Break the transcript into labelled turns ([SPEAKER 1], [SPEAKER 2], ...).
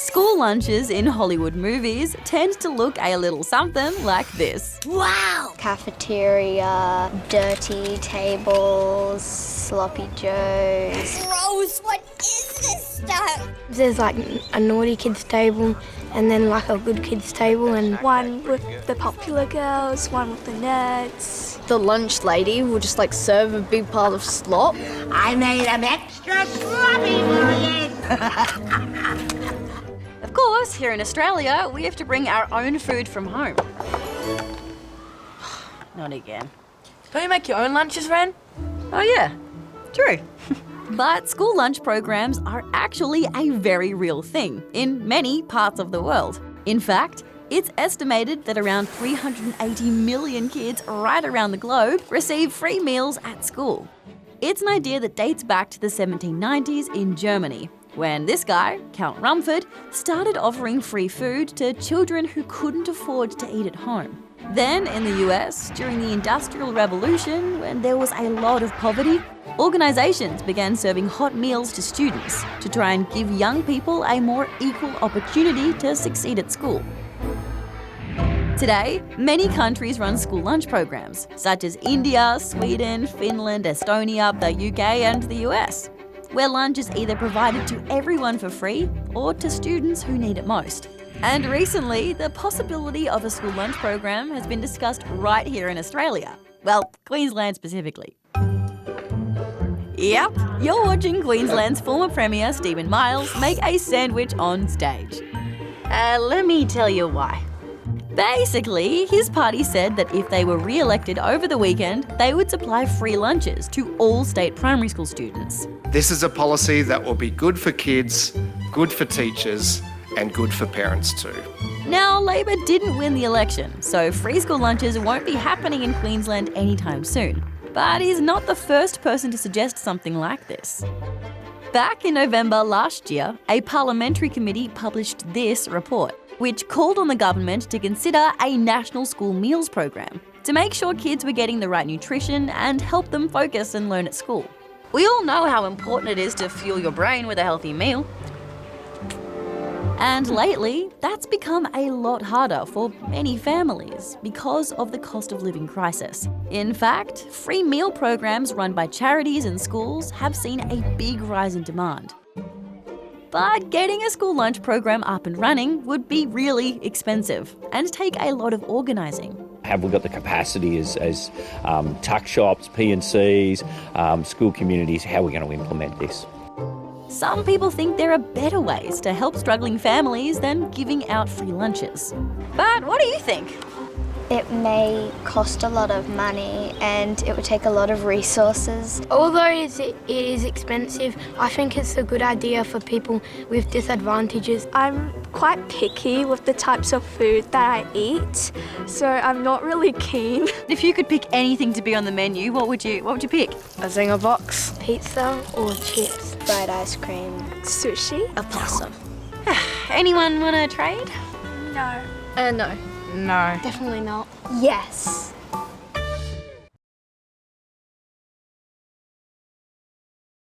[SPEAKER 1] School lunches in Hollywood movies tend to look a little something like this.
[SPEAKER 2] Wow! Cafeteria, dirty tables, sloppy joes.
[SPEAKER 3] Gross, what is this stuff?
[SPEAKER 4] There's like a naughty kids table and then like a good kids table, and
[SPEAKER 5] one with the popular girls, one with the nerds.
[SPEAKER 6] The lunch lady will just like serve a big pile of slop.
[SPEAKER 3] I made them extra sloppy for you.
[SPEAKER 1] Of course, here in Australia, we have to bring our own food from home. Not again.
[SPEAKER 6] Don't you make your own lunches, Wren?
[SPEAKER 1] Oh yeah, true. But school lunch programs are actually a very real thing in many parts of the world. In fact, it's estimated that around 380 million kids right around the globe receive free meals at school. It's an idea that dates back to the 1790s in Germany, when this guy, Count Rumford, started offering free food to children who couldn't afford to eat at home. Then, in the US, during the Industrial Revolution, when there was a lot of poverty, organisations began serving hot meals to students to try and give young people a more equal opportunity to succeed at school. Today, many countries run school lunch programs, such as India, Sweden, Finland, Estonia, the UK and the US, where lunch is either provided to everyone for free or to students who need it most. And recently, the possibility of a school lunch program has been discussed right here in Australia. Well, Queensland specifically. Yep, you're watching Queensland's former Premier Steven Miles make a sandwich on stage. Let me tell you why. Basically, his party said that if they were re-elected over the weekend, they would supply free lunches to all state primary school students.
[SPEAKER 7] This is a policy that will be good for kids, good for teachers, and good for parents too.
[SPEAKER 1] Now, Labor didn't win the election, so free school lunches won't be happening in Queensland anytime soon. But he's not the first person to suggest something like this. Back in November last year, a parliamentary committee published this report, which called on the government to consider a national school meals program to make sure kids were getting the right nutrition and help them focus and learn at school. We all know how important it is to fuel your brain with a healthy meal. And lately, that's become a lot harder for many families because of the cost of living crisis. In fact, free meal programs run by charities and schools have seen a big rise in demand. But getting a school lunch program up and running would be really expensive and take a lot of organising.
[SPEAKER 8] Have we got the capacity as tuck shops, P&Cs, school communities? How are we going to implement this?
[SPEAKER 1] Some people think there are better ways to help struggling families than giving out free lunches. But what do you think?
[SPEAKER 2] It may cost a lot of money and it would take a lot of resources.
[SPEAKER 4] although it is expensive, I think it's a good idea for people with disadvantages.
[SPEAKER 5] I'm quite picky with the types of food that I eat, so I'm not really keen.
[SPEAKER 1] If you could pick anything to be on the menu, what would you pick?
[SPEAKER 6] A zinger box.
[SPEAKER 4] Pizza or chips.
[SPEAKER 2] Fried ice cream.
[SPEAKER 5] Sushi?
[SPEAKER 1] A possum. Anyone want to trade?
[SPEAKER 5] No.
[SPEAKER 6] No. No.
[SPEAKER 4] Definitely not.
[SPEAKER 2] Yes.